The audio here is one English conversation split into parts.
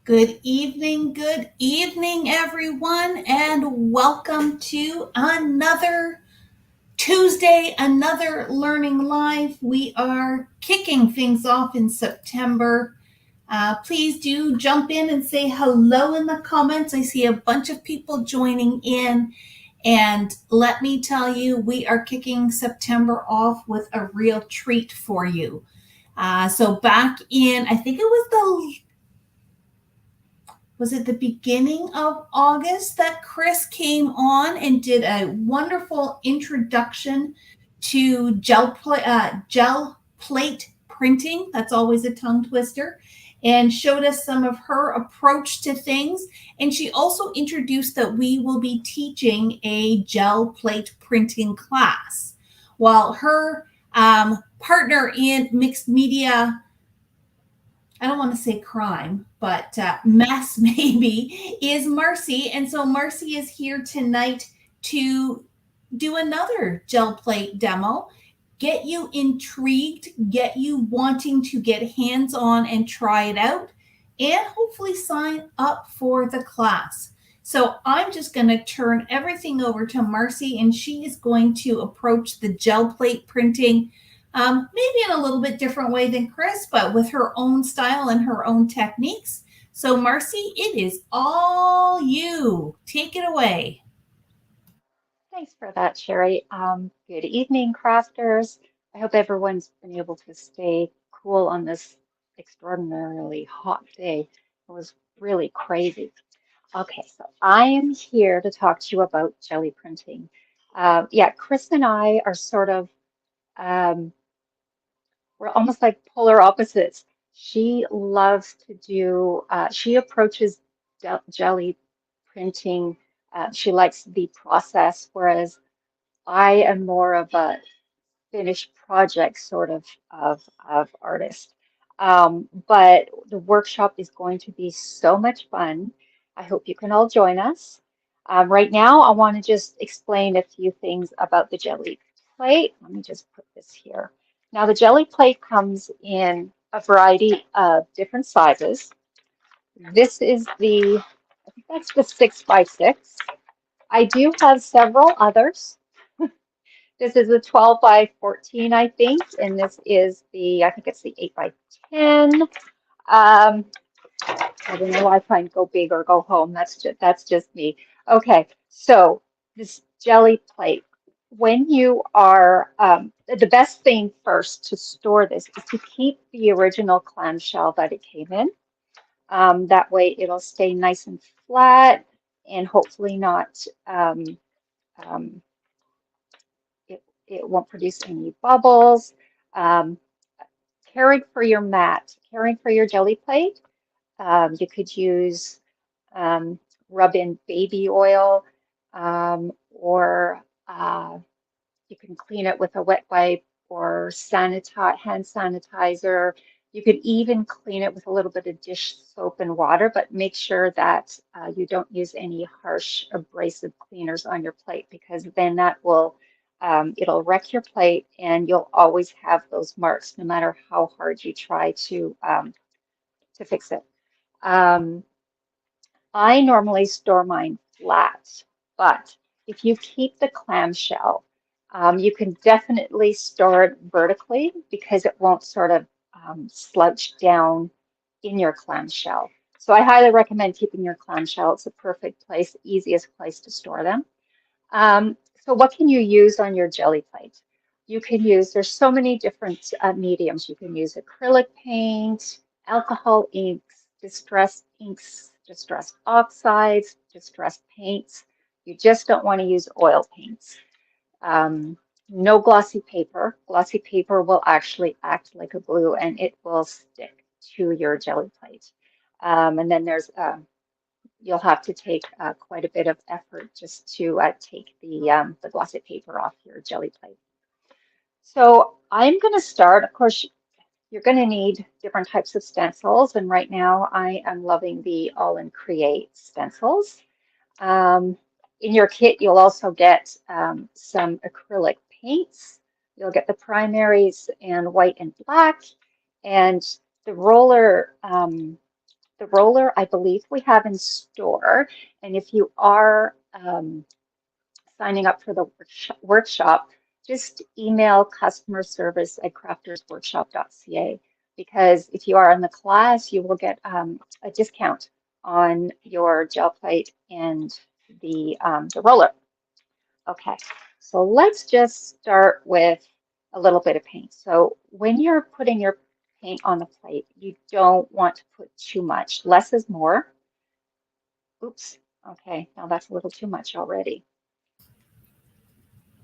good evening, everyone, and welcome to another Tuesday, another Learning Live. We are kicking things off in September. Please do jump in and say hello in the comments. I see a bunch of people joining in. And let me tell you, we are kicking September off with a real treat for you. So back in, I think it was it the beginning of August that Kris came on and did a wonderful introduction to gel plate printing. That's always a tongue twister. And showed us some of her approach to things. And she also introduced that we will be teaching a gel plate printing class. While her partner in mixed media, I don't want to say crime, but mess maybe, is Marcie. And so Marcie is here tonight to do another gel plate demo, get you intrigued, get you wanting to get hands on and try it out, and hopefully sign up for the class. So I'm just going to turn everything over to Marcie, and she is going to approach the gel plate printing maybe in a little bit different way than Kris, but with her own style and her own techniques. So Marcie, it is all you. Take it away. Thanks for that, Sherry. Good evening, crafters. I hope everyone's been able to stay cool on this extraordinarily hot day. It was really crazy. Okay, so I am here to talk to you about jelly printing. Yeah, Kris and I are um, we're almost like polar opposites. She loves to she approaches jelly printing. She likes the process, whereas I am more of a finished project sort of artist. But the workshop is going to be so much fun. I hope you can all join us. Right now, I want to just explain a few things about the jelly plate. Let me just put this here. Now, the jelly plate comes in a variety of different sizes. This is I think that's the 6x6. I do have several others. This is a 12 by 14, I think, and this is I think it's the 8 by 10. I don't know why I find go big or go home. That's just me. Okay, so this jelly plate, when you are, the best thing first to store this is to keep the original clamshell that it came in. That way it'll stay nice and flat and hopefully not, um, it won't produce any bubbles. Um, caring for your jelly plate. You could use rub-in baby oil, or you can clean it with a wet wipe or hand sanitizer. You could even clean it with a little bit of dish soap and water, but make sure that you don't use any harsh abrasive cleaners on your plate because then it'll wreck your plate and you'll always have those marks no matter how hard you try to fix it. Um, I normally store mine flat, but if you keep the clamshell, you can definitely store it vertically because it won't sort of slouch down in your clamshell. So I highly recommend keeping your clamshell. It's a perfect place, easiest place to store them. So what can you use on your jelly plate? There's so many different mediums. You can use acrylic paint, alcohol inks, distressed oxides, distressed paints. You just don't want to use oil paints. Um, no glossy paper. Glossy paper will actually act like a glue and it will stick to your jelly plate. And then you'll have to take quite a bit of effort just to take the glossy paper off your jelly plate. So I'm going to start, of course, you're going to need different types of stencils, and right now I am loving the All in Create stencils. Um, in your kit, you'll also get some acrylic paints. You'll get the primaries and white and black, and the roller. The roller, I believe we have in store. And if you are signing up for the workshop, just email customer service at craftersworkshop.ca, because if you are in the class, you will get a discount on your gel plate and the roller. Okay, so let's just start with a little bit of paint. So when you're putting your paint on the plate, you don't want to put too much. Less is more. Oops. Okay, now that's a little too much already.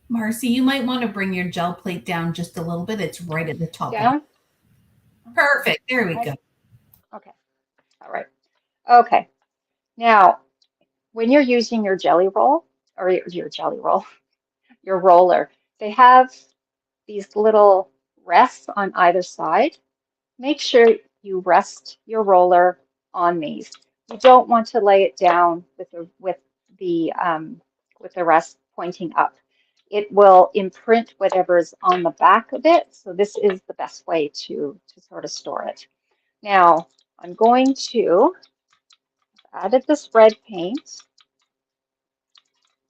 Marcie, you might want to bring your gel plate down just a little bit. It's right at the top of the. Down? Perfect. There we go. Okay, all right. Okay, now when you're using your jelly roll, or your jelly roll, your roller, they have these little rests on either side. Make sure you rest your roller on these. You don't want to lay it down with the rest pointing up. It will imprint whatever's on the back of it. So this is the best way to sort of store it. Now I'm going to added this red paint.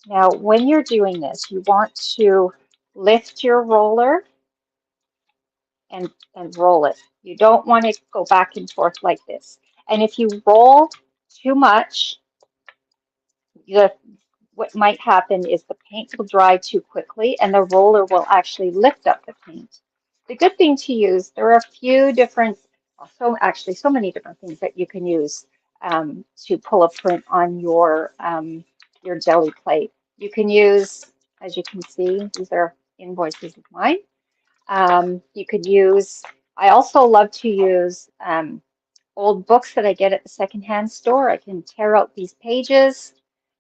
Now when you're doing this, you want to lift your roller and roll it. You don't want to go back and forth like this. And if you roll too much, what might happen is the paint will dry too quickly and the roller will actually lift up the paint. The good thing to use, there are a few different, actually so many different things that you can use to pull a print on your jelly plate. You can use, as you can see, these are invoices of mine. You could use, I also love to use old books that I get at the secondhand store. I can tear out these pages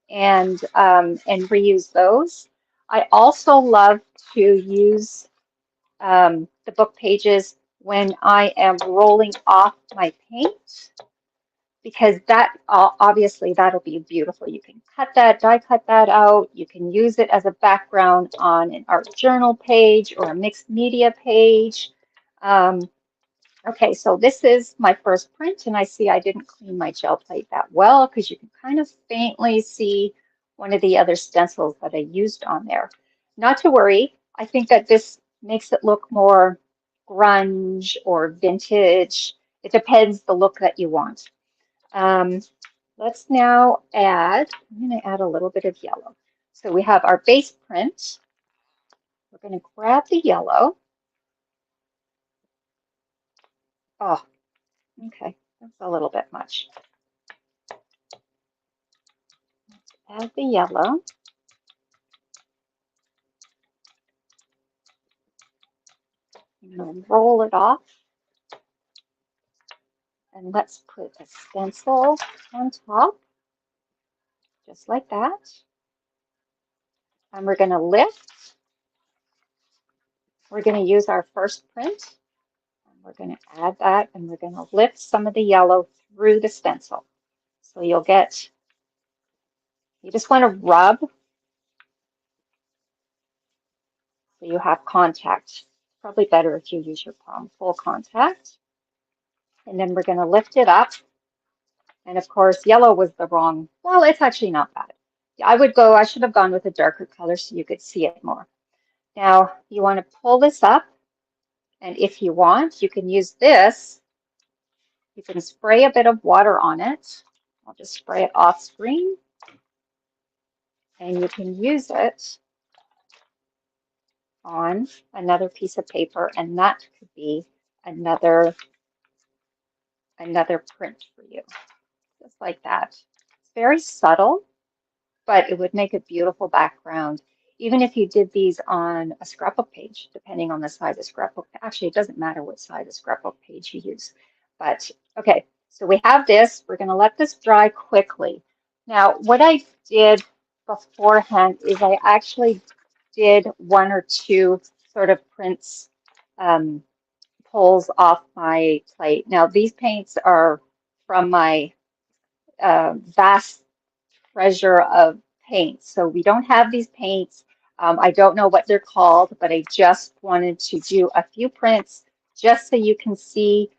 and reuse those. I also love to use the book pages when I am rolling off my paint, because that obviously that'll be beautiful. You can cut that, die cut that out. You can use it as a background on an art journal page or a mixed media page. Okay, so this is my first print, and I see I didn't clean my gel plate that well because you can kind of faintly see one of the other stencils that I used on there. Not to worry, I think that this makes it look more grunge or vintage. It depends the look that you want. Let's now add, I'm going to add a little bit of yellow. So we have our base print. We're going to grab the yellow. Oh, okay, that's a little bit much. Add the yellow. I'm going to roll it off. And let's put a stencil on top, just like that. And we're going to lift. We're going to use our first print. And we're going to add that, and we're going to lift some of the yellow through the stencil. So you'll get, you just want to rub so you have contact. Probably better if you use your palm, full contact. And then we're going to lift it up. And of course, yellow was the wrong, well, it's actually not bad. I should have gone with a darker color so you could see it more. Now you want to pull this up, and if you want, you can use this. You can spray a bit of water on it. I'll just spray it off screen, and you can use it on another piece of paper, and that could be another print for you, just like that. It's very subtle, but it would make a beautiful background, even if you did these on a scrapbook page, depending on the size of scrapbook. Actually, it doesn't matter what size of scrapbook page you use. But okay, so we have this. We're going to let this dry quickly. Now, what I did beforehand is I actually did one or two sort of prints, pulls off my plate. Now, these paints are from my vast treasure of paints. So we don't have these paints. I don't know what they're called, but I just wanted to do a few prints just so you can see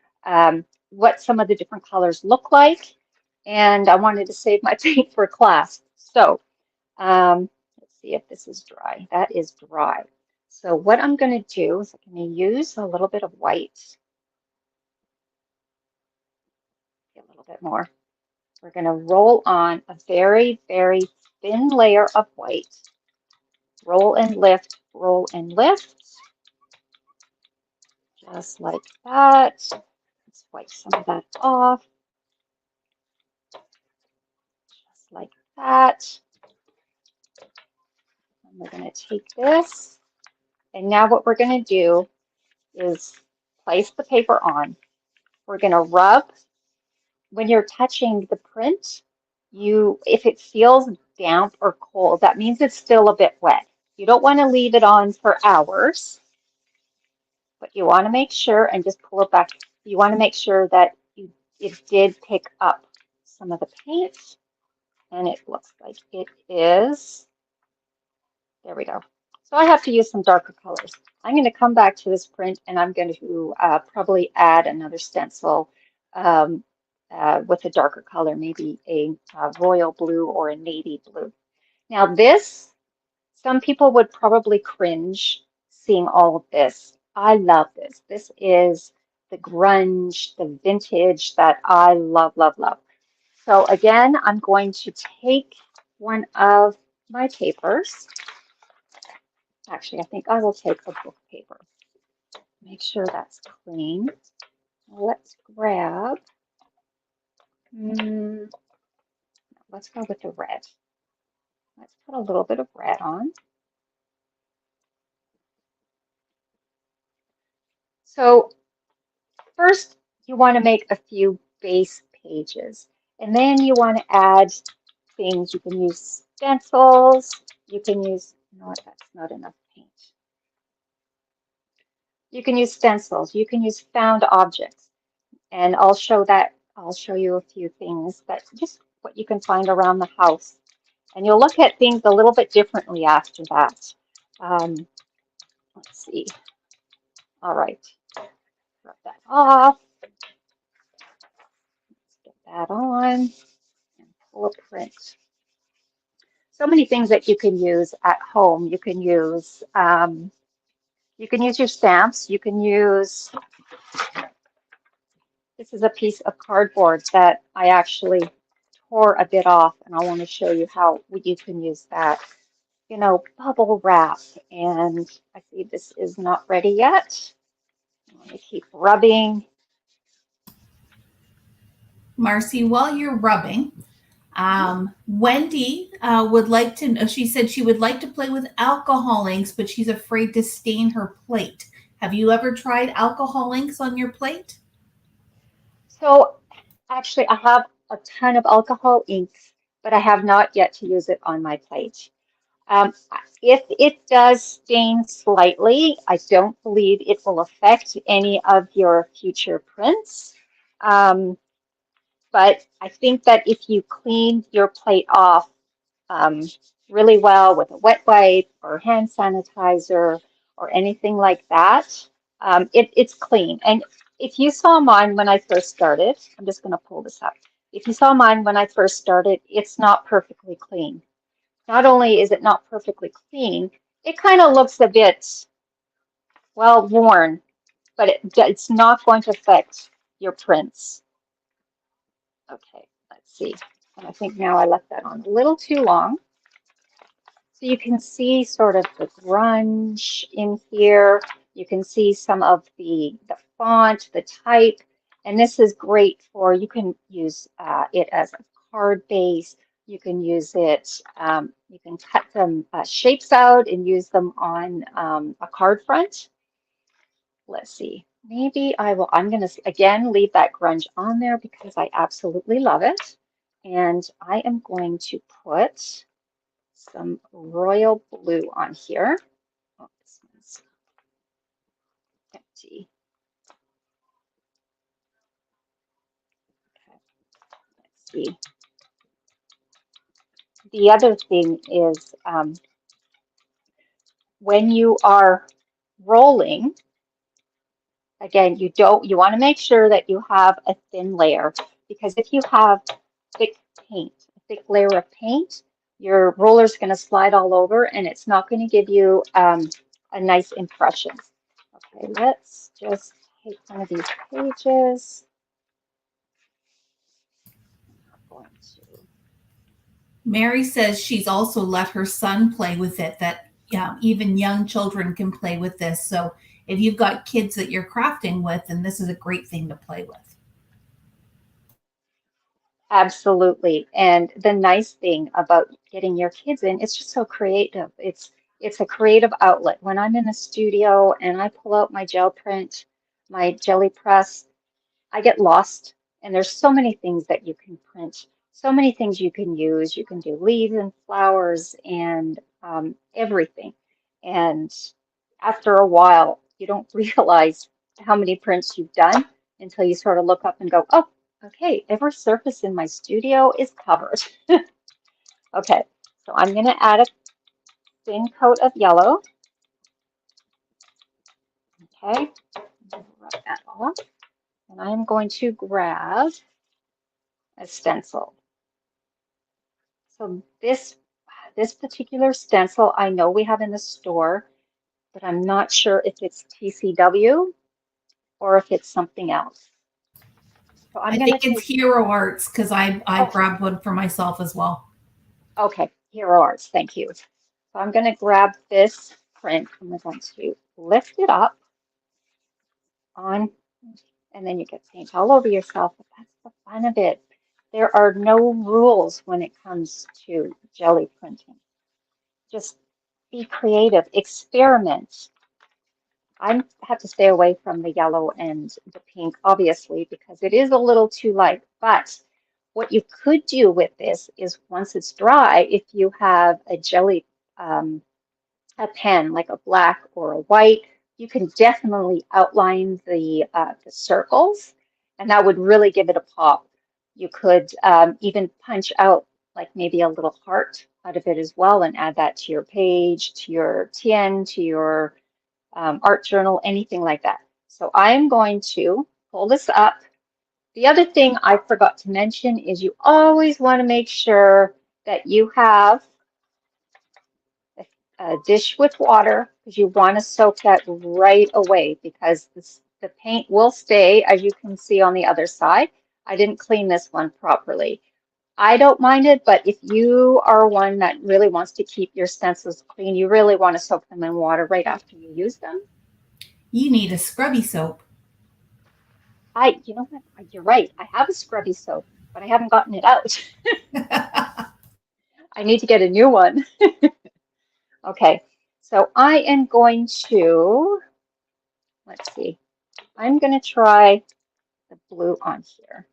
what some of the different colors look like. And I wanted to save my paint for class. So let's see if this is dry. That is dry. So what I'm going to do is I'm going to use a little bit of white, a little bit more. We're going to roll on a very, very thin layer of white. Roll and lift, just like that. Let's wipe some of that off, just like that. And we're going to take this, and now what we're going to do is place the paper on. We're going to rub. When you're touching the print, if it feels damp or cold, that means it's still a bit wet. You don't want to leave it on for hours, but you want to make sure, and just pull it back, you want to make sure that it did pick up some of the paint, and it looks like it is. There we go. So I have to use some darker colors. I'm going to come back to this print, and I'm going to probably add another stencil with a darker color, maybe a royal blue or a navy blue. Now this, some people would probably cringe seeing all of this. I love this. This is the grunge, the vintage that I love, love, love. So again, I'm going to take one of my papers. Actually, I think I will take a book paper. Make sure that's clean. Let's grab, let's go with the red. Let's put a little bit of red on. So first, you want to make a few base pages, and then you want to add things. You can use stencils. You can use, you know what, that's not enough paint. You can use stencils. You can use found objects, and I'll show you a few things that just what you can find around the house, and you'll look at things a little bit differently after that. Let's see. All right, rub that off. Let's get that on and pull a print. So many things that you can use at home. You can use your stamps. You can use, this is a piece of cardboard that I actually tore a bit off, and I want to show you how you can use that. You know, bubble wrap, and I see this is not ready yet. I'm going to keep rubbing. Marcie, while you're rubbing, Wendy would like to know, she said she would like to play with alcohol inks, but she's afraid to stain her plate. Have you ever tried alcohol inks on your plate? So actually, I have a ton of alcohol inks, but I have not yet to use it on my plate. If it does stain slightly, I don't believe it will affect any of your future prints. But I think that if you clean your plate off really well with a wet wipe or hand sanitizer or anything like that, it's clean. And if you saw mine when I first started, I'm just going to pull this up. If you saw mine when I first started, it's not perfectly clean. Not only is it not perfectly clean, it kind of looks a bit, well, worn, but it's not going to affect your prints. Okay, let's see. And I think now I left that on a little too long. So you can see sort of the grunge in here. You can see some of the font, the type, and this is great for, you can use it as a card base. You can use it, you can cut them shapes out and use them on a card front. Let's see, maybe I'm going to, again, leave that grunge on there because I absolutely love it. And I am going to put some royal blue on here. Oh, this one's empty. Okay, let's see. The other thing is when you are rolling, Again, you want to make sure that you have a thin layer, because if you have thick paint, a thick layer of paint, your roller's going to slide all over and it's not going to give you a nice impression. Okay, let's just take one of these pages. I'm going to. Mary says she's also let her son play with it, that even young children can play with this. So if you've got kids that you're crafting with, then this is a great thing to play with. Absolutely. And the nice thing about getting your kids in, it's just so creative. It's a creative outlet. When I'm in the studio and I pull out my gel print, my jelly press, I get lost. And there's so many things that you can print, so many things you can use. You can do leaves and flowers and everything. And after a while, you don't realize how many prints you've done until you sort of look up and go, oh, okay, every surface in my studio is covered. Okay, so I'm going to add a thin coat of yellow. Okay, rub that off. And I'm going to grab a stencil. So this particular stencil I know we have in the store, but I'm not sure if it's TCW or if it's something else. So I'm I going to think it's take, Hero Arts because I oh, grabbed one for myself as well. okay, Hero Arts, thank you. So I'm going to grab this print and we're going to lift it up on, and then you get paint all over yourself, but that's the fun of it. There are no rules when it comes to jelly printing. Just be creative, experiment. I have to stay away from the yellow and the pink, obviously, because it is a little too light. But what you could do with this is once it's dry, if you have a jelly, a pen like a black or a white, you can definitely outline the circles, and that would really give it a pop. You could even punch out like maybe a little heart out of it as well and add that to your page, to your TN, to your art journal, anything like that. So I'm going to pull this up. The other thing I forgot to mention is you always want to make sure that you have a dish with water, because you want to soak that right away, because the paint will stay, as you can see on the other side. I didn't clean this one properly. I don't mind it, but if you are one that really wants to keep your stencils clean, you really want to soak them in water right after you use them. You need a scrubby soap. You know what? You're right. I have a scrubby soap, but I haven't gotten it out. I need to get a new one. Okay, so I am going to, let's see, I'm going to try the blue on here.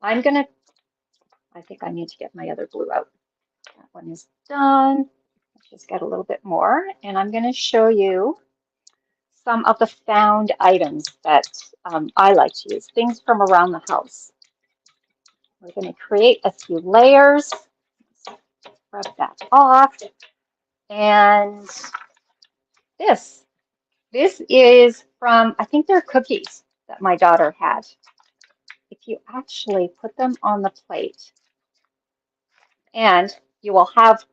I think I need to get my other blue out. That one is done. Let's just get a little bit more, and I'm going to show you some of the found items that I like to use, things from around the house. We're going to create a few layers. Rub that off. And this is from, I think they're cookies that my daughter had. If you actually put them on the plate, and you will have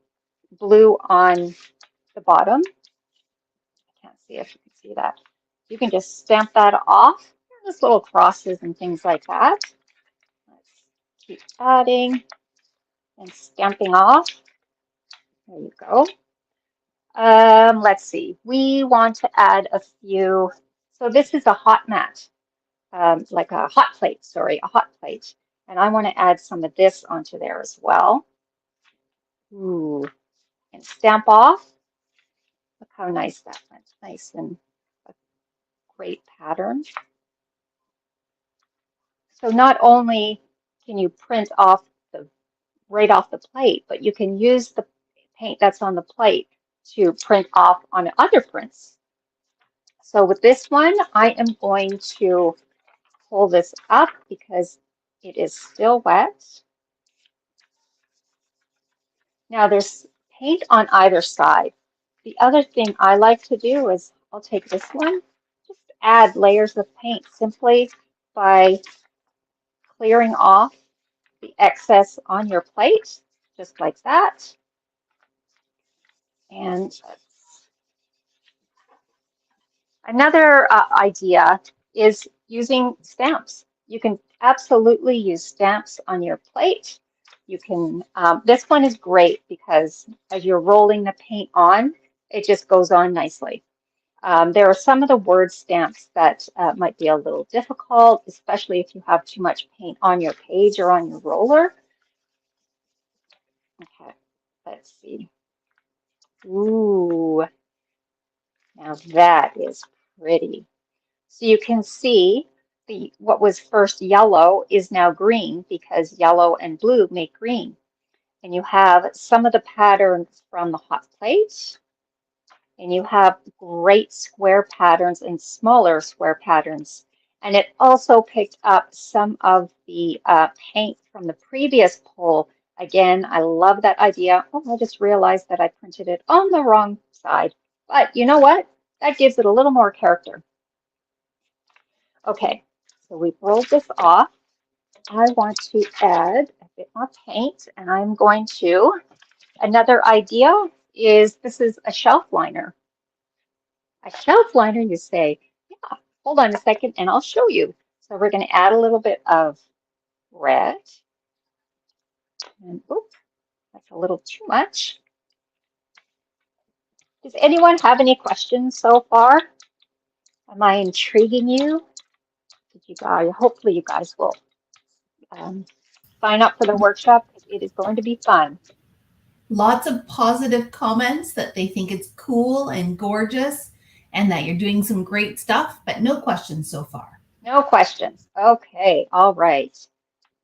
blue on the bottom. I can't see if you can see that. You can just stamp that off. There's little crosses and things like that. Let's keep adding and stamping off. There you go. Let's see. We want to add a few. So this is a hot mat, like a hot plate, sorry, a hot plate. And I want to add some of this onto there as well. Ooh, and stamp off. Look how nice that went. Nice and a great pattern. So not only can you print off right off the plate, but you can use the paint that's on the plate to print off on other prints. So with this one, I am going to pull this up because it is still wet. Now there's paint on either side. The other thing I like to do is I'll take this one, just add layers of paint simply by clearing off the excess on your plate, just like that. And another idea is using stamps. You can absolutely use stamps on your plate. You can, this one is great because as you're rolling the paint on, it just goes on nicely. There are some of the word stamps that might be a little difficult, especially if you have too much paint on your page or on your roller. Okay, let's see. Ooh, now that is pretty. So you can see what was first yellow is now green because yellow and blue make green. And you have some of the patterns from the hot plate, and you have great square patterns and smaller square patterns. And it also picked up some of the paint from the previous poll. Again, I love that idea. Oh, I just realized that I printed it on the wrong side. But you know what? That gives it a little more character. Okay, so we've rolled this off. I want to add a bit more paint, and I'm going to, another idea is this is a shelf liner. A shelf liner, you say, yeah, hold on a second and I'll show you. So we're going to add a little bit of red. And oops, that's a little too much. Does anyone have any questions so far? Am I intriguing you? Did you guys, hopefully you guys will sign up for the workshop because it is going to be fun. Lots of positive comments that they think it's cool and gorgeous and that you're doing some great stuff, but no questions so far. No questions. Okay, all right.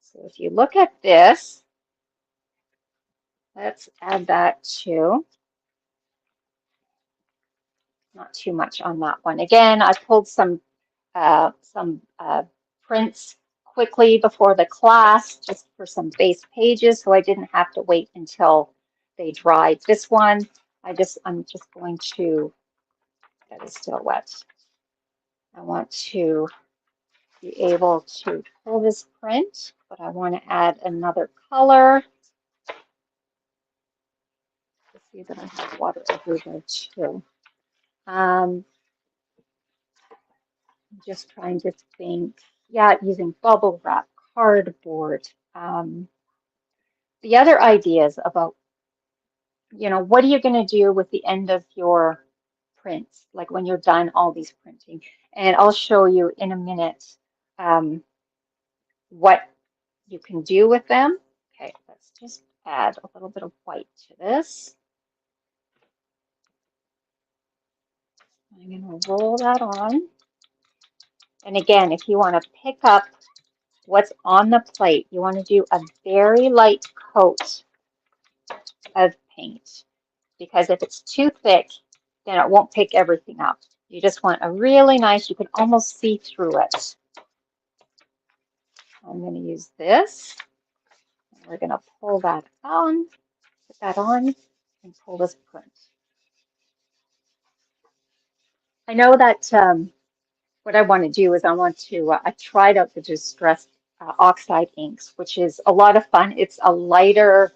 So if you look at this, let's add that too. Not too much on that one. Again, I pulled some prints quickly before the class just for some base pages, so I didn't have to wait until they dried. This one, I'm just going to, that is still wet. I want to be able to pull this print, but I want to add another color. Let's see that I have water everywhere too. I'm just trying to think, yeah, using bubble wrap, cardboard. The other ideas about, you know, what are you going to do with the end of your prints, like when you're done all these printing? And I'll show you in a minute what you can do with them. Okay, let's just add a little bit of white to this. I'm going to roll that on. And again, if you want to pick up what's on the plate, you want to do a very light coat of paint, because if it's too thick, then it won't pick everything up. You just want a really nice, you can almost see through it. I'm going to use this. We're going to pull that on, put that on, and pull this print. I know that what I want to do is I tried out the distressed oxide inks, which is a lot of fun. It's a lighter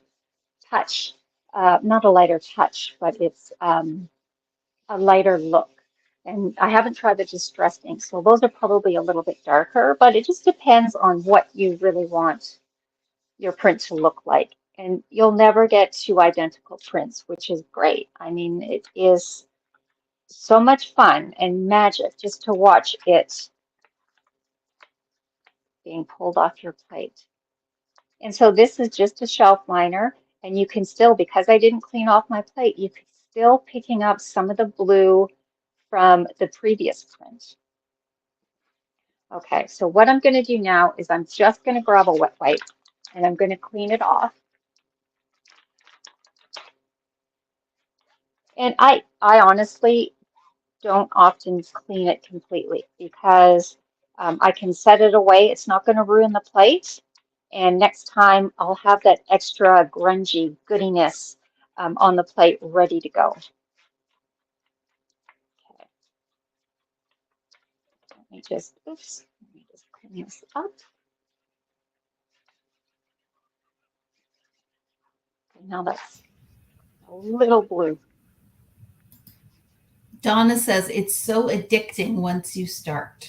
touch, not a lighter touch, but it's a lighter look. And I haven't tried the distressed inks, so those are probably a little bit darker, but it just depends on what you really want your print to look like. And you'll never get two identical prints, which is great. I mean, it is so much fun and magic just to watch it being pulled off your plate. And so this is just a shelf liner, and you can still, because I didn't clean off my plate, you can still picking up some of the blue from the previous print. Okay, so what I'm going to do now is I'm just going to grab a wet wipe and I'm going to clean it off. And I honestly don't often clean it completely because I can set it away. It's not going to ruin the plate. And next time I'll have that extra grungy goodiness on the plate ready to go. oops, let me just clean this up. Okay, now that's a little blue. Donna says it's so addicting once you start.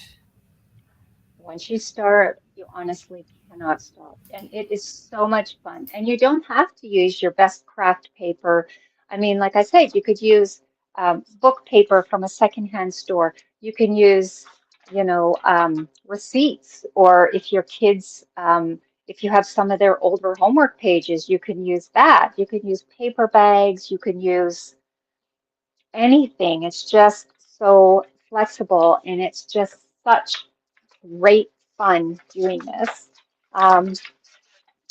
Once you start, you honestly cannot stop. And it is so much fun. And you don't have to use your best craft paper. I mean, like I said, you could use book paper from a secondhand store. You can use, receipts, or if your kids, if you have some of their older homework pages, you can use that. You can use paper bags. You can use anything. It's just so flexible, and it's just such great fun doing this. Um,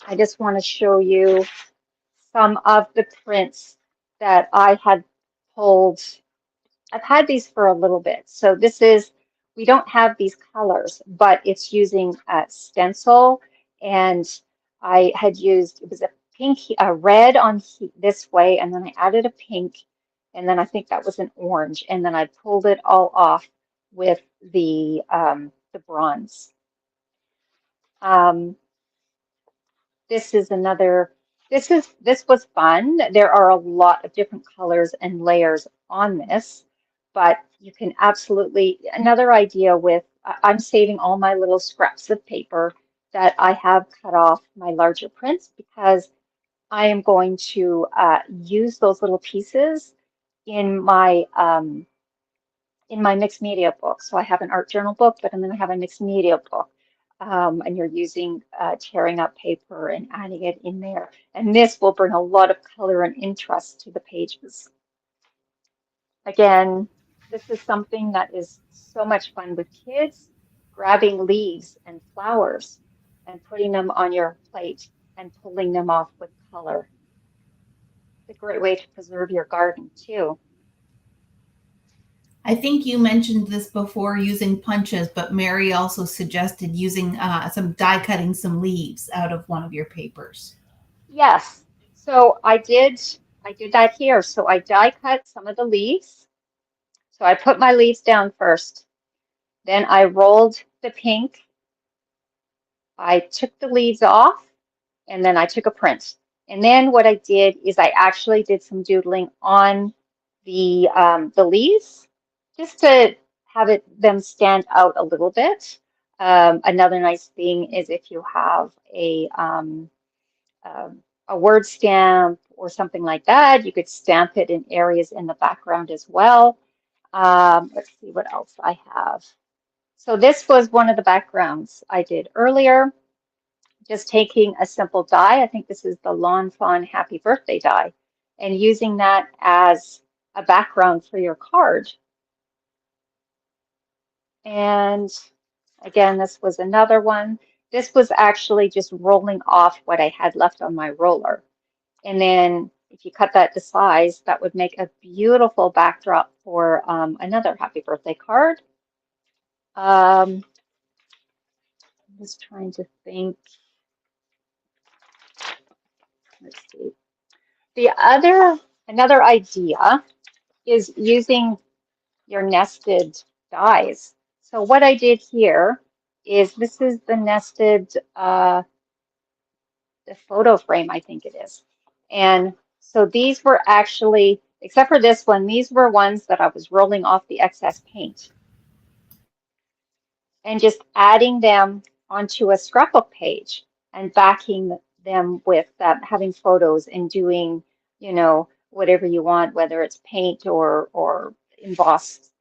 I just want to show you some of the prints that I had pulled. I've had these for a little bit. So we don't have these colors, but it's using a stencil. And I had used, it was a pink, a red on this way, and then I added a pink, and then I think that was an orange. And then I pulled it all off with the bronze. This is another, this was fun. There are a lot of different colors and layers on this, but you can absolutely, another idea with, I'm saving all my little scraps of paper that I have cut off my larger prints, because I am going to use those little pieces in my mixed media book. So I have an art journal book, but then I have a mixed media book. And you're using tearing up paper and adding it in there. And this will bring a lot of color and interest to the pages. Again, this is something that is so much fun with kids, grabbing leaves and flowers and putting them on your plate and pulling them off with color. It's a great way to preserve your garden too. I think you mentioned this before, using punches, but Mary also suggested using some die cutting some leaves out of one of your papers. Yes, so I did that here. So I die cut some of the leaves. So I put my leaves down first. Then I rolled the pink. I took the leaves off, and then I took a print. And then what I did is I actually did some doodling on the leaves, just to have them stand out a little bit. Another nice thing is if you have a word stamp or something like that, you could stamp it in areas in the background as well. Let's see what else I have. So this was one of the backgrounds I did earlier, just taking a simple die. I think this is the Lawn Fawn Happy Birthday die, and using that as a background for your card. And again, this was another one. This was actually just rolling off what I had left on my roller. And then if you cut that to size, that would make a beautiful backdrop for another happy birthday card. I'm just trying to think. Let's see. Another idea is using your nested dies. So what I did here is, this is the nested the photo frame, I think it is. And so these were actually, except for this one, these were ones that I was rolling off the excess paint and just adding them onto a scrapbook page and backing them with having photos and doing, whatever you want, whether it's paint or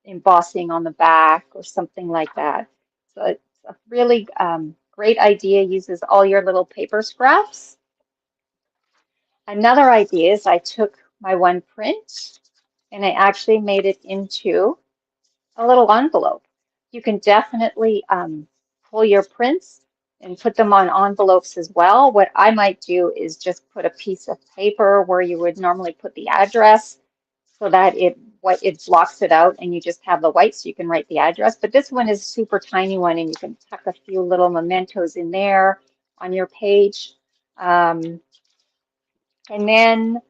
embossing on the back or something like that. So it's a really great idea, uses all your little paper scraps. Another idea is I took my one print and I actually made it into a little envelope. You can definitely pull your prints and put them on envelopes as well. What I might do is just put a piece of paper where you would normally put the address, so that it blocks it out and you just have the white so you can write the address. But this one is a super tiny one, and you can tuck a few little mementos in there on your page. And then,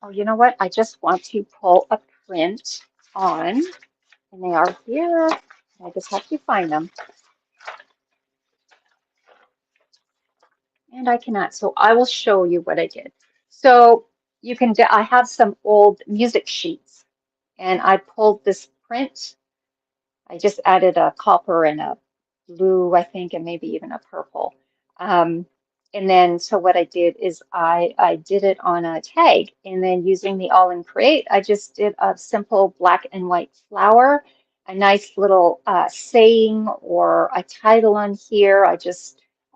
oh, you know what? I just want to pull a print on, and they are here. I just have to find them. And I cannot, so I will show you what I did. So you can, I have some old music sheets, and I pulled this print. I just added a copper and a blue, I think, and maybe even a purple. Um, and then, so what I did is I did it on a tag, and then using the All in Create, I just did a simple black and white flower, a nice little saying or a title on here.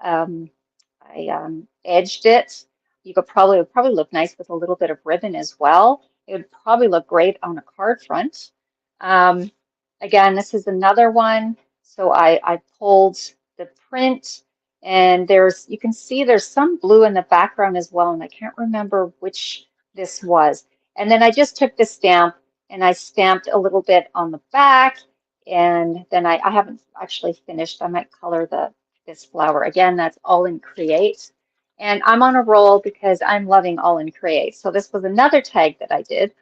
Um, I edged it. You could probably, it would probably look nice with a little bit of ribbon as well. It would probably look great on a card front. Um, Again, this is another one. So I pulled the print, and there's, you can see there's some blue in the background as well, and I can't remember which this was. And then I just took the stamp and I stamped a little bit on the back, and then I haven't actually finished. I might color this flower. Again, that's All in Create. And I'm on a roll because I'm loving All in Create. So this was another tag that I did.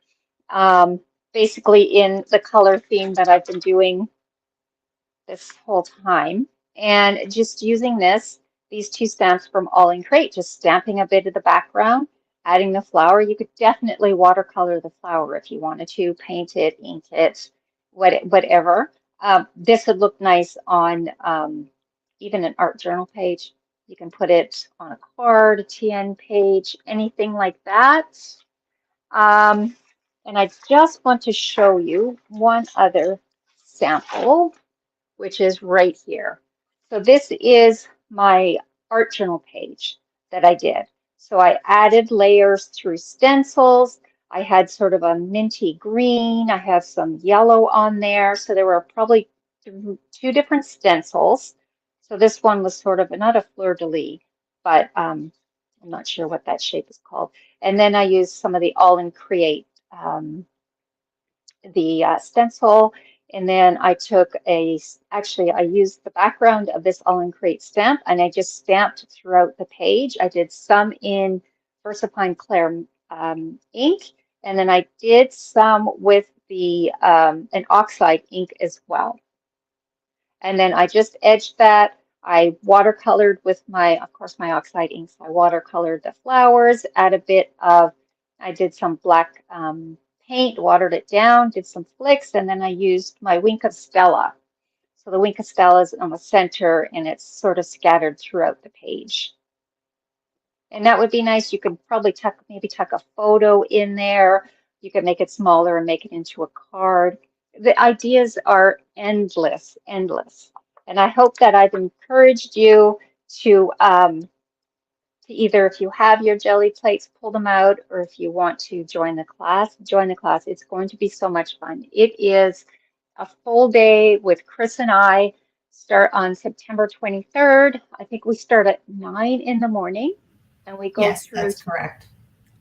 Basically in the color theme that I've been doing this whole time, and just using these two stamps from All in Crate, just stamping a bit of the background, adding the flower. You could definitely watercolor the flower if you wanted to, paint it, ink it, whatever. This would look nice on even an art journal page. You can put it on a card, a TN page, anything like that. And I just want to show you one other sample, which is right here. So this is my art journal page that I did. So I added layers through stencils. I had sort of a minty green. I have some yellow on there. So there were probably two different stencils. So this one was sort of not a fleur-de-lis, but I'm not sure what that shape is called. And then I used some of the All in Create, the stencil, and then I took actually I used the background of this All in Create stamp, and I just stamped throughout the page. I did some in VersaFine Clair ink, and then I did some with the an oxide ink as well. And then I just edged that. I watercolored with my, of course, my oxide inks. I watercolored the flowers, add a bit of, I did some black paint, watered it down, did some flicks, and then I used my Wink of Stella. So the Wink of Stella is on the center, and it's sort of scattered throughout the page. And that would be nice. You could probably maybe tuck a photo in there. You could make it smaller and make it into a card. The ideas are endless, endless. And I hope that I've encouraged you to either, if you have your jelly plates, pull them out, or if you want to join the class, join the class. It's going to be so much fun. It is a full day with Kris and I. Start on September 23rd. I think we start at 9 in the morning, and we go Yes, through, that's correct.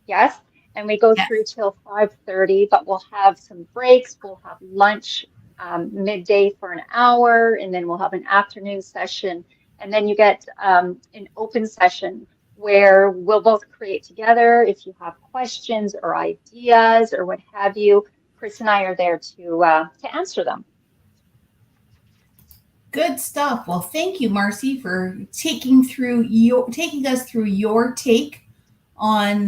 yes, and we go Yes. through till 5:30, but we'll have some breaks. We'll have lunch midday for an hour, and then we'll have an afternoon session. And then you get an open session where we'll both create together. If you have questions or ideas or what have you, Kris and I are there to answer them. Good stuff. Well, thank you, Marcie, for taking us through your take on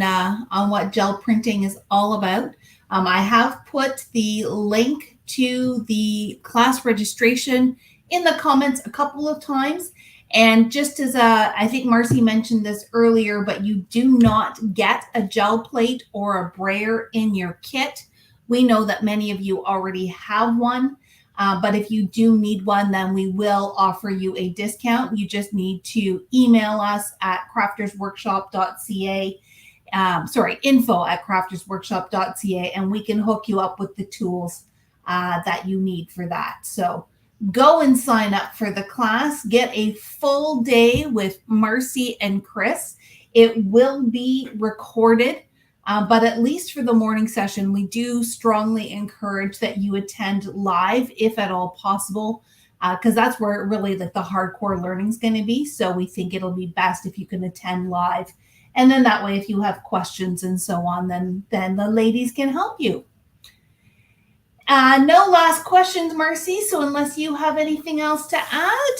what gel printing is all about. I have put the link to the class registration in the comments a couple of times. And just as I think Marcie mentioned this earlier, but you do not get a gel plate or a brayer in your kit. We know that many of you already have one. But if you do need one, then we will offer you a discount. You just need to email us at craftersworkshop.ca. Info@craftersworkshop.ca, and we can hook you up with the tools that you need for that. So go and sign up for the class. Get a full day with Marcie and Kris. It will be recorded. But at least for the morning session, we do strongly encourage that you attend live if at all possible, because that's where really the hardcore learning is going to be. So we think it'll be best if you can attend live. And then that way, if you have questions and so on, then the ladies can help you. No last questions, Marcie. So unless you have anything else to add,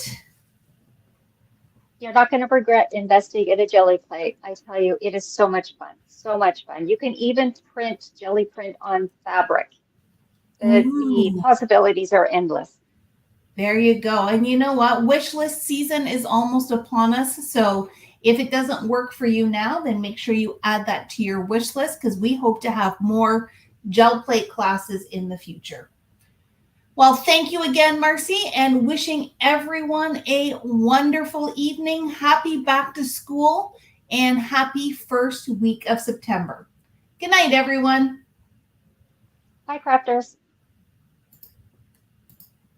You're not going to regret investing in a jelly plate. I tell you, it is so much fun. So much fun. You can even print jelly print on fabric. The ooh, possibilities are endless. there you go. And you know what? Wish list season is almost upon us. So if it doesn't work for you now, then make sure you add that to your wish list because we hope to have more gel plate classes in the future. Well, thank you again, Marcie, and wishing everyone a wonderful evening. Happy back to school and happy first week of September. Good night, everyone. Hi, crafters.